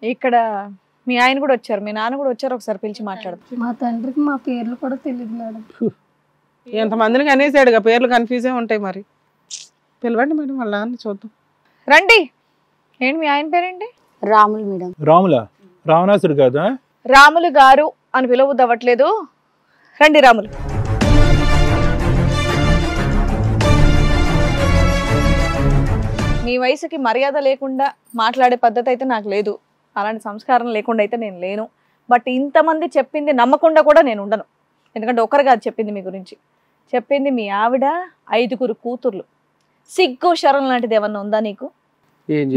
ఇక్కడ మీ ఆయన కూడా వచ్చారు, మీ నాన్న కూడా వచ్చారు, ఒకసారి పిలిచి మాట్లాడదు. మా తండ్రికి మా పేర్లు కూడా తెలియదు మేడం. ఎంతమందిని అనేసాడుగా, పేర్లు కన్ఫ్యూజే ఉంటాయి. మరి పిలవండి మేడం వాళ్ళ నాన్న చూద్దాం. రండి. ఏంటి మీ ఆయన పేరేంటి? రాములు మేడం. రాములా? రావణాసుడు కాదా? రాములు గారు అని పిలవద్దు అవ్వట్లేదు. రండి రాములు. మీ వయసుకి మర్యాద లేకుండా మాట్లాడే పద్ధతి అయితే నాకు లేదు, అలాంటి సంస్కారం లేకుండా అయితే నేను లేను. బట్ ఇంతమంది చెప్పింది నమ్మకుండా కూడా నేను ఉండను. ఎందుకంటే ఒకరు కాదు చెప్పింది మీ గురించి, చెప్పింది మీ ఆవిడ, 5 కూతుర్లు. సిగ్గు శరం లాంటిది ఏమన్నా ఉందా నీకు?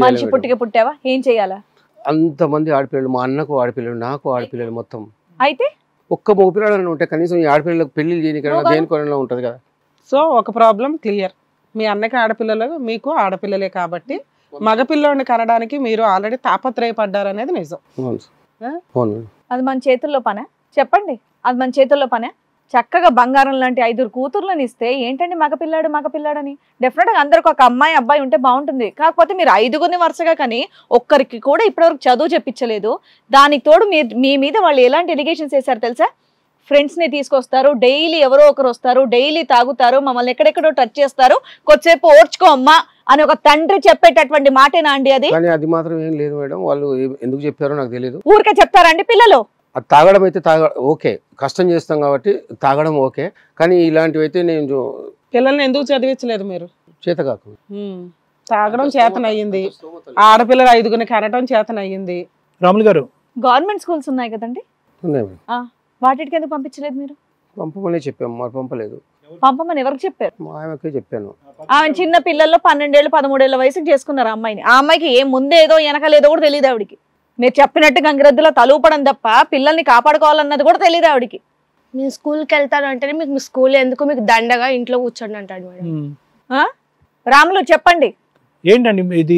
మనిషి పుట్టిక పుట్టావా? ఏం చెయ్యాలా? అంతమంది ఆడపిల్లలు, మా అన్నకు ఆడపిల్లలు, నాకు ఆడపిల్లలు, మొత్తం అయితే ఒక్క మగపిల్లలు ఉంటే కనీసం ఈ ఆడపిల్లలకు పెళ్లి చేయడానికి దేనికొనలో ఉంటది కదా. సో ఒక ప్రాబ్లం క్లియర్. మీ అన్నకి ఆడపిల్లలు, మీకు ఆడపిల్లలే కాబట్టి మగపిల్లోని కనడానికి మీరు ఆల్రెడీ తాపత్రయపడ్డారు అనేది నిజం. అది మన చేతుల్లో పనే? చెప్పండి, అది మన చేతుల్లో పనే? చక్కగా బంగారం లాంటి 5 కూతుర్లను ఇస్తే ఏంటండి మగపిల్లాడని? డెఫినెట్ గా అందరికి ఒక అమ్మాయి అబ్బాయి ఉంటే బాగుంటుంది. కాకపోతే మీరు 5 వరుసగా కానీ ఒక్కరికి కూడా ఇప్పటివరకు చదువు చెప్పించలేదు. దానికి తోడు మీ మీద వాళ్ళు ఎలాంటి ఎలిగేషన్స్ వేశారు తెలుసా? ఫ్రెండ్స్ ని తీసుకొస్తారు, డైలీ ఎవరో ఒకరు వస్తారు, డైలీ తాగుతారు, మమ్మల్ని ఎక్కడెక్కడో టచ్ చేస్తారు, కొద్దిసేపు ఓర్చుకో అమ్మా అని ఒక తండ్రి చెప్పేటటువంటి మాటేనా అండి అది? అది మాత్రం ఏం లేదు మేడం. వాళ్ళు ఎందుకు చెప్పారో నాకు తెలియదు. ఊరికే చెప్తారండి పిల్లలు? అది తాగడం అయితే ఓకే, కష్టం చేస్తాం కాబట్టి తాగడం ఓకే, కానీ ఇలాంటివి అయితే నేను పిల్లల్ని ఎందుకు చదివించలేదు మీరు? చేత కాకు తాగడం చేతనయ్యింది, ఆడపిల్లలు 5 కనటం చేతనయ్యింది. రాములు గారు, గవర్నమెంట్ స్కూల్స్ ఉన్నాయి కదండి, వాటికి ఎందుకు పంపించలేదు మీరు? పంపమని చెప్పాము, మరి పంపలేదు. పంపమని ఎవరికి చెప్పారు? మా ఆమెకే చెప్పాను. ఆమె చిన్న పిల్లల్లో 12 ఏళ్ళు 13 ఏళ్ళ వయసుకి చేసుకున్నారు అమ్మాయిని. ఆ అమ్మాయికి ఏం ముందేదో వెనకలేదో కూడా తెలియదు ఆవిడికి. మీరు చెప్పినట్టు గంగిరెద్దులో తలూపడం తప్ప పిల్లల్ని కాపాడుకోవాలన్నది కూడా తెలియదు ఆవిడికి. నేను స్కూల్కి వెళ్తాను అంటే మీకు స్కూల్ ఎందుకు, మీకు దండగా ఇంట్లో కూర్చోండి అంటాడు మేడం. రాములు చెప్పండి. ఏంటండి ఇది?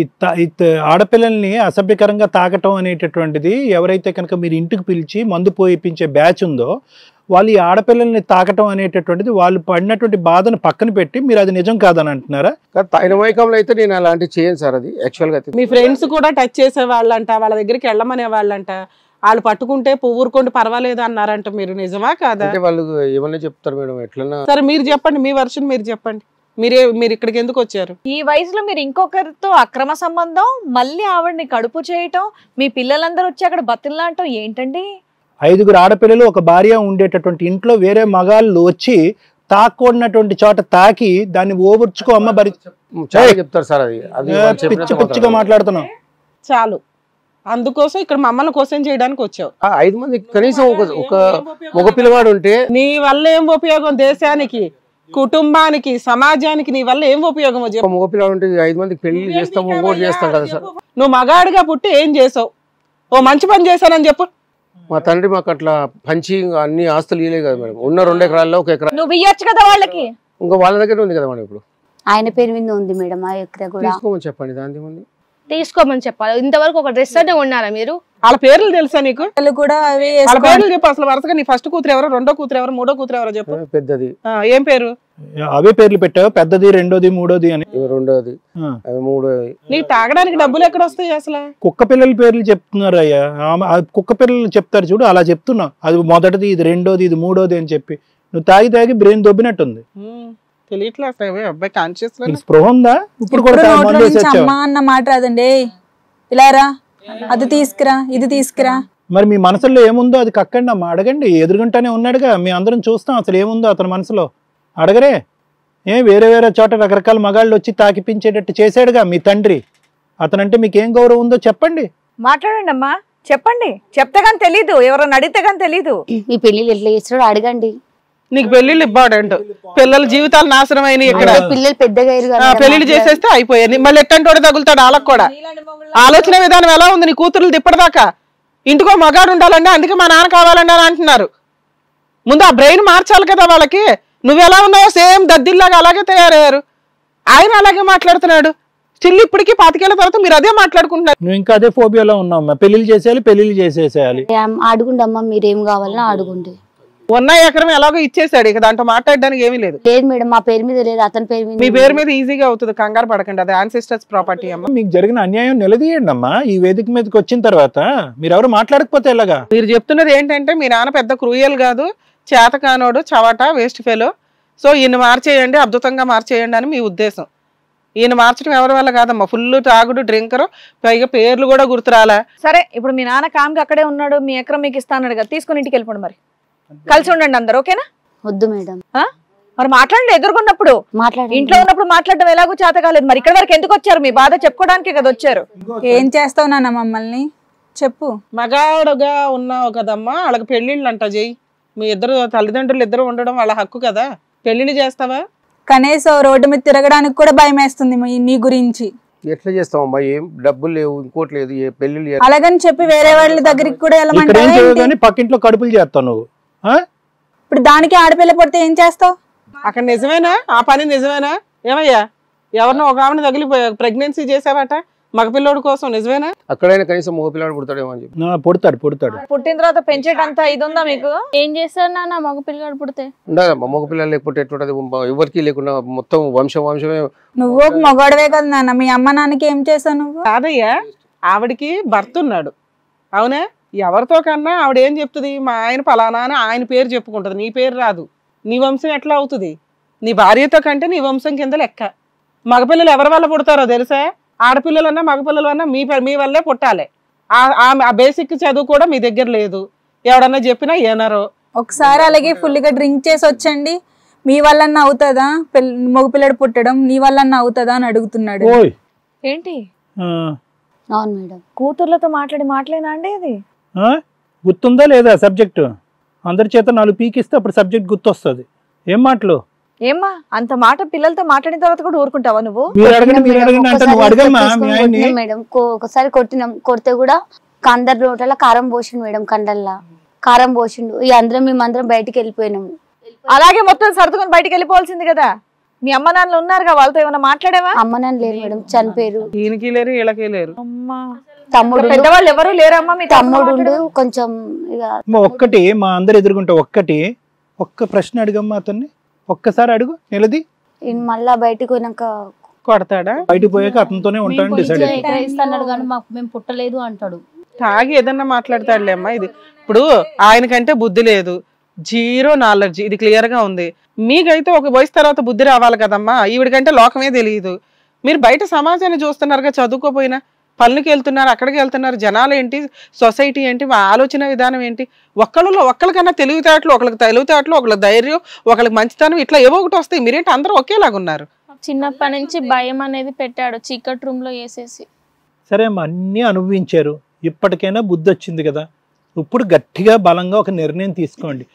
ఆడపిల్లల్ని అసభ్యకరంగా తాకటం అనేటటువంటిది ఎవరైతే కనుక మీరు ఇంటికి పిలిచి మందు పోయిపించే బ్యాచ్ ఉందో వాళ్ళు ఈ ఆడపిల్లల్ని తాకటం అనేటటువంటిది వాళ్ళు పడినటువంటి బాధను పక్కన పెట్టి మీరు అది నిజం కాదని అంటున్నారా? తాగిన మైకంలో అయితే నేను అలాంటివి చేయను సార్. అది యాక్చువల్గా మీ ఫ్రెండ్స్ కూడా టచ్ చేసే వాళ్ళంట, వాళ్ళ దగ్గరికి వెళ్ళమనే వాళ్ళంట, వాళ్ళు పట్టుకుంటే ఊరుకోండి పర్వాలేదు అన్నారంట. మీరు నిజమా కాదా? వాళ్ళు ఏమన్నా చెప్తారు మేడం, ఎట్లన్నా. సరే మీరు చెప్పండి, మీ వర్షన్ మీరు చెప్పండి. మీరు ఇక్కడికి ఎందుకు వచ్చారు? ఈ వయసులో మీరు ఇంకొకరితో అక్రమ సంబంధం, మళ్ళీ ఆవిడని కడుపు చేయటం, మీ పిల్లలందరూ వచ్చి అక్కడ బతిల్లాంటం ఏంటండి? 5 ఆడపిల్లలు ఒక భార్య ఉండేటటువంటి ఇంట్లో వేరే మగాళ్ళు వచ్చి తాకూడనటువంటి చోట తాకి దాన్ని ఓవర్చుకో అమ్మ బరి చెప్తారు సార్. అది పిచ్చి పిచ్చిగా మాట్లాడుతున్నాం చాలు. అందుకోసం ఇక్కడ మమ్మల్ని క్వశ్చన్ చేయడానికి వచ్చావు. 5 మంది కనీసం ఒక మగ పిల్లవాడు ఉంటే నీ వల్ల ఏం ఉపయోగం? దేశానికి, కుటుంబానికి, సమాజానికి నీ వల్ల ఏం ఉపయోగం? మగ పిల్లవాడు ఉంటే 5 మందికి పెళ్లి చేస్తాం, ఇంకోటి చేస్తాం కదా సార్. నువ్వు మగాడిగా పుట్టి ఏం చేసావు? ఓ మంచి పని చేశానని చెప్పు. మా తండ్రి మాకు అట్లా పంచి అన్ని ఆస్తులు ఇయ్యలే కదా మేడం. ఉన్న 2 ఎకరాల్లో 1 ఎకరా నువ్వు ఇయ్యొచ్చు కదా వాళ్ళకి. ఇంకా వాళ్ళ దగ్గర ఉంది కదా మేడం. ఇప్పుడు ఆయన పేరు మీద ఉంది మేడం ఆ ఎకరా కూడా. తీసుకోమని చెప్పండి, దాని ముందు తీసుకోమని చెప్పాలి. ఇంతవరకు ఒక డ్రెస్ అంటే ఉన్నారా మీరు? వాళ్ళ పేర్లు తెలుసా నీకు? కూడా వాళ్ళ పేర్లు చెప్పు అసలు. వరుసగా నీ ఫస్ట్ కూతురు ఎవరో, రెండో కూతురు ఎవరో, మూడో కూతురు ఎవరో చెప్పు. పెద్దది ఏం పేరు? అవే పేర్లు పెట్టావు, పెద్దది, రెండోది, మూడోది అని. రెండోది, మూడోది. నీకు తాగడానికి డబ్బులు ఎక్కడ వస్తాయి అసలు? కుక్క పిల్లల పేర్లు చెప్తున్నారు అయ్యా. కుక్క పిల్లలు చెప్తారు చూడు, అలా చెప్తున్నావు. అది మొదటిది, ఇది రెండోది, ఇది మూడోది అని చెప్పి నువ్వు తాగి బ్రెయిన్ దొబ్బినట్టుంది. స్పృహ ఉందా? ఇప్పుడు కూడా అమ్మా అన్న మాట రాదండి. ఇలా రా, అది తీసుకురా, ఇది తీసుకురా. మరి మీ మనసులో ఏముందో అది కక్కండి అమ్మా, అడగండి. ఎదురుగుంటానే ఉన్నాడుగా, మీ అందరం చూస్తాం అసలు ఏముందో అతని మనసులో. అడగరే? వేరే చోట రకరకాల మగాళ్ళు వచ్చి తాకిపించేటట్టు చేశాడుగా మీ తండ్రి. అతనంటే మీకు ఏం గౌరవం ఉందో చెప్పండి. మాట్లాడండి అమ్మా, చెప్పండి. చెప్తే గాని తెలీదు, ఎవరైనా అడిగితే గాని తెలీదు. మీ పెళ్లిళ్ళు ఎట్లా చేస్తాడో అడగండి. నీకు పెళ్లిళ్ళు ఇంపార్టెంట్. పిల్లల జీవితాలు నాశనం అయినాయి. ఇక్కడ పిల్లలు పెద్దగా పెళ్లిళ్ళు చేసేస్తే అయిపోయాయి. మళ్ళీ ఎట్టంటోడు తగులుతాడు వాళ్ళకు కూడా. ఆలోచన విధానం ఎలా ఉంది నీ కూతురులు తిప్పటిదాకా? ఇంటికో మగాడు ఉండాలండి, అందుకే మా నాన్న కావాలండి అని అంటున్నారు. ముందు ఆ బ్రెయిన్ మార్చాలి కదా వాళ్ళకి. నువ్వెలా ఉన్నావో సేమ్ దద్దిల్లాగా అలాగే తయారయ్యారు. ఆయన అలాగే మాట్లాడుతున్నాడు. స్టిల్ ఇప్పటికీ 25 ఏళ్ల తర్వాత మీరు అదే మాట్లాడుకుంటున్నారు. నువ్వు ఇంకా అదే ఫోబియాలో ఉన్నావు. పెళ్లిళ్ళు చేసేయాలి, పెళ్లిళ్ళు చేసేసేయాలి. అడుగుండి అమ్మ, మీరేం కావాలన్నా అడుగుండి. ఉన్న ఎకరం ఎలాగో ఇచ్చేసాడు, ఇక దాంట్లో మాట్లాడడానికి ఏమీ లేదు. లేదు మేడం, మా పేరు మీద లేదు, అతని పేరు మీద. మీ పేరు మీద ఈజీగా అవుతుంది, కంగారు పడకండి, అది యాన్సిస్టర్స్ ప్రాపర్టీ అమ్మ. మీకు జరిగిన అన్యాయం నిలదీయండి అమ్మా. ఈ వేదిక మీదకి వచ్చిన తర్వాత మీరు ఎవరు మాట్లాడకపోతే ఎలాగా? మీరు చెప్తున్నది ఏంటంటే మీ నాన్న పెద్ద క్రూయల్ కాదు, చేతకానోడు, చవట, వేస్ట్ ఫెలో. సో ఈయన మార్చేయండి, అద్భుతంగా మార్చేయండి అని మీ ఉద్దేశం. ఈయన మార్చడం ఎవరి వల్ల కాదమ్మా, ఫుల్ తాగుడు, డ్రింకరు, పైగా పేర్లు కూడా గుర్తురాలా. సరే ఇప్పుడు మీ నాన్న కామ్కి అక్కడే ఉన్నాడు, మీ ఎకరం మీకు ఇస్తాను కదా, తీసుకుని ఇంటికి వెళ్ళిపోండి, మరి కలిసి ఉండండి అందరు, ఓకేనా? వద్దు మేడం. మరి మాట్లాడండి, ఎదుర్కొన్నప్పుడు ఇంట్లో ఉన్నప్పుడు మాట్లాడడం ఎలాగో చేత కాలేదు, మరి ఇక్కడ వరకు ఎందుకు వచ్చారు? మీ బాధ చెప్పుకోవడానికే కదా వచ్చారు. ఏం చేస్తావు నాన్న మమ్మల్ని చెప్పు. మగాడుగా ఉన్నావు కదమ్మా, వాళ్ళకి పెళ్లిళ్ళు అంట చెయ్యి. మీ ఇద్దరు తల్లిదండ్రులు ఇద్దరు ఉండడం వాళ్ళ హక్కు కదా, పెళ్లిళ్ళు చేస్తావా? కనీసం రోడ్డు మీద తిరగడానికి కూడా భయం వేస్తుంది నీ గురించి. ఎట్లా చేస్తామమ్మా, ఏం డబ్బులు లేవు, ఇంకోటి లేదు, ఏ పెళ్లి. అలాగని చెప్పి వేరే వాళ్ళ దగ్గరికి కూడా వెళ్ళమంటావు, పక్కింట్లో కడుపులు చేస్తావు నువ్వు. ఇప్పుడు దానికి ఆడపిల్ల పడితే ఏం చేస్తావు? అక్కడ నిజమేనా ఆ పని? నిజమేనా ఏమయ్యా? ఎవరినో ఒక ఆమెను తగిలి ప్రెగ్నెన్సీ చేసావట మగపిల్లోడు కోసం, నిజమేనా? అక్కడైనా కనీసం మగపిల్లాడు పుడతాడేమో అని చెప్పి. పుడతాడు. పుట్టిన తర్వాత పెంచేటంత ఇది ఉందా మీకు? ఏం చేస్తారు నాన్న మగపిల్లగాడు పుడితే? ఉండదమ్మా, మగపిల్లలు లేకపోతే ఎట్లుంటది, ఎవరికి లేకుండా మొత్తం వంశమే. నువ్వు మగవాడవే కదా నాన్న, మీ అమ్మ నాన్నకి ఏం చేసావు నువ్వు? కాదయ్యా, ఆవిడికి భర్త ఉన్నాడు అవునా, ఎవరితో కన్నా ఆవిడ ఏం చెప్తుంది, మా ఆయన పలానా అని ఆయన పేరు చెప్పుకుంటది, నీ పేరు రాదు. నీ వంశం ఎట్లా అవుతుంది? నీ భార్యతో కంటే నీ వంశం కింద లెక్క. మగపిల్లలు ఎవరి వల్ల పుడతారో తెలుసా? ఆడపిల్లలన్నా మగపిల్లలన్నా మీ వల్లే పుట్టాలి. ఆ బేసిక్ చదువు కూడా మీ దగ్గర లేదు, ఎవడన్నా చెప్పినా ఏనారో. ఒకసారి అలాగే ఫుల్గా డ్రింక్ చేసి వచ్చండి, మీ వల్లన్నా అవుతుందా మగపిల్లడు పుట్టడం, నీ వల్లన్నా అవుతుందా అని అడుగుతున్నాడు. ఏంటి అవును మేడం, కూతుర్లతో మాట్లాడేనా అండి అది? గుర్తుందా లేదా సబ్జెక్టు? అందరి చేత 4 పీకిస్తే అప్పుడు సబ్జెక్ట్ గుర్తొస్తుంది. ఏం మాటలు? ఏమ్మా అంత మాట పిల్లలతో మాట్లాడిన తర్వాత కూడా ఊరుకుంటావా నువ్వు? మేడం ఒకసారి కొడితే కూడా అందరి నోటలా కారం పోసిండు మేడం, కండల్లా కారం పోసిండు. ఈ అందరం మేమందరం బయటికి వెళ్ళిపోయినాము. అలాగే మొత్తం సర్దుకొని బయటికి వెళ్ళిపోవాల్సింది కదా. మీ అమ్మ నాన్నలు ఉన్నారుగా, వాళ్ళతో ఏమైనా మాట్లాడేవా? అమ్మ నాన్న లేరు మేడం, చనిపోయారు. ఈయనకి లేరు వీళ్ళకి లేరు. తమ్ముడు పెద్దవాళ్ళు ఎవరు లేరమ్మా? మీ తమ్ముడు కొంచెం ఒక్కటి మా అందరు ఎదుర్కొంటా. ఒక్క ప్రశ్న అడుగమ్మా అతన్ని, ఒక్కసారి అడుగు నిలది. మళ్ళా బయటకు పోయినాక కొడతాడా? బయటకు పోయాక అతనితోనే ఉంటాను డిసైడ్ మేము పుట్టలేదు అంటాడు. తాగి ఏదన్నా మాట్లాడతాడులే అమ్మా. ఇది ఇప్పుడు ఆయనకంటే బుద్ధి లేదు, 0 నాలెడ్జ్, ఇది క్లియర్ గా ఉంది. మీకైతే ఒక వయసు తర్వాత బుద్ధి రావాలి కదమ్మా. ఈవిడికంటే లోకమే తెలియదు. మీరు బయట సమాజాన్ని చూస్తున్నారుగా, చదువుకోపోయినా పనులకి వెళ్తున్నారు, అక్కడికి వెళ్తున్నారు. జనాలు ఏంటి, సొసైటీ ఏంటి, ఆలోచన విధానం ఏంటి, ఒక్కరికన్నా తెలివితేటలు, ఒకళ్ళకి ధైర్యం, ఒకళ్ళకి మంచితనం, ఇట్లా ఏవో ఒకటి వస్తాయి. మీరేంటి అందరూ ఒకేలాగా ఉన్నారు? చిన్నప్పటి నుంచి భయం అనేది పెట్టాడు, చీకటి రూమ్ లో వేసేసి. సరే అమ్మా, అన్నీ అనుభవించారు, ఇప్పటికైనా బుద్ధి వచ్చింది కదా. ఇప్పుడు గట్టిగా బలంగా ఒక నిర్ణయం తీసుకోండి.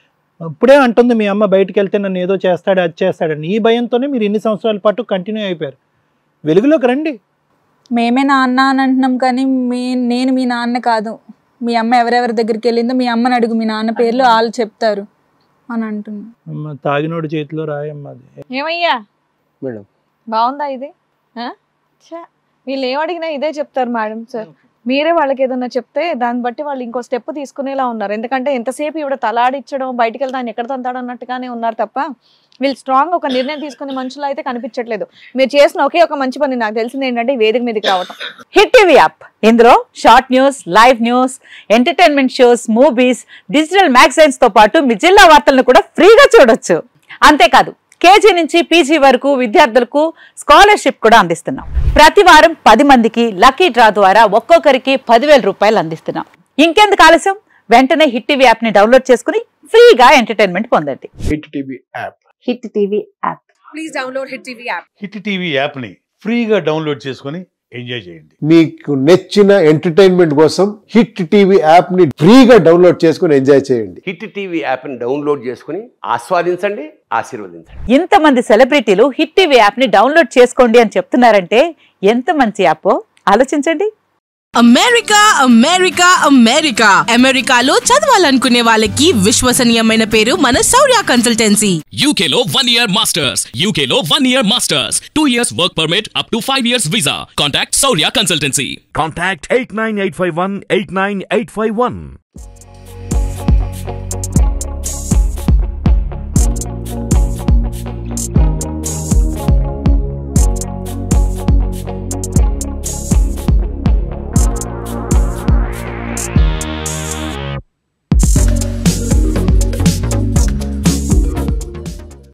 ఇప్పుడే అంటుంది మీ అమ్మ బయటకు వెళ్తే నన్ను ఏదో చేస్తాడు, అది చేస్తాడని. ఈ భయంతోనే మీరు ఇన్ని సంవత్సరాల పాటు కంటిన్యూ అయిపోయారు. వెలుగులోకి రండి. మేమే నాన్న అని అంటున్నాం కానీ నేను మీ నాన్న కాదు. మీ అమ్మ ఎవరెవరి దగ్గరికి వెళ్ళిందో మీ అమ్మని అడుగు, మీ నాన్న పేర్లు వాళ్ళు చెప్తారు అని అంటున్నా. తాగినోడు చేతిలో రాయమ్మా. ఏమయ్యా మేడం బాగుందా ఇది? వీళ్ళు ఏమడిగినా ఇదే చెప్తారు మేడం సార్. మీరే వాళ్ళకి ఏదన్నా చెప్తే దాన్ని బట్టి వాళ్ళు ఇంకో స్టెప్ తీసుకునేలా ఉన్నారు. ఎందుకంటే ఎంతసేపు ఇవిడ తలాడిచ్చడం, బయటికి వెళ్తాను ఎక్కడ తంతాడు అన్నట్టుగానే ఉన్నారు తప్ప వీళ్ళు స్ట్రాంగ్ ఒక నిర్ణయం తీసుకునే మనుషులు అయితే కనిపించట్లేదు. మీరు చేసిన ఒకే ఒక మంచి పని నాకు తెలిసింది ఏంటంటే ఈ వేదిక మీదకి రావటం. హిట్ టీవీ యాప్, ఇందులో short news, live news, entertainment shows, movies, digital magazines తో పాటు మీ జిల్లా వార్తలను కూడా ఫ్రీగా చూడొచ్చు. అంతేకాదు కేజీ నుంచి పీజీ వరకు విద్యార్థులకు స్కాలర్షిప్ కూడా అందిస్తున్నాం. ప్రతి వారం 10 మందికి లక్కీ డ్రా ద్వారా ఒక్కొక్కరికి 10,000 రూపాయలు అందిస్తున్నాం. ఇంకెందుకు ఆలస్యం, వెంటనే హిట్ టీవీ యాప్ ని డౌన్లోడ్ చేసుకుని ఫ్రీగా ఎంటర్టైన్మెంట్ పొందండి. Hit TV app. Hit TV app. Please download hit TV app. Hit TV app ని ఫ్రీగా డౌన్లోడ్ చేసుకుని ఎంజాయ్ చేయండి. మీకు నచ్చిన ఎంటర్టైన్మెంట్ కోసం హిట్ టీవీ యాప్ ని ఫ్రీగా డౌన్లోడ్ చేసుకుని ఎంజాయ్ చేయండి. హిట్ టీవీ యాప్ ని డౌన్లోడ్ చేసుకుని ఆస్వాదించండి, ఆశీర్వదించండి. ఇంతమంది సెలబ్రిటీలు హిట్ టీవీ యాప్ ని డౌన్లోడ్ చేసుకోండి అని చెప్తున్నారంటే ఎంత మంచి యాప్ ఆలోచించండి. అమెరికా అమెరికా అమెరికా అమెరికాలో చదవాలనుకునే వాళ్ళకి విశ్వసనీయమైన పేరు మన శౌర్య కన్సల్టెన్సీ. యూకేలో 1 year మాస్టర్స్. యూకేలో 1 year masters. 2 years work permit up to 5 years visa. Contact Shaurya consultancy. Contact 89851 89851.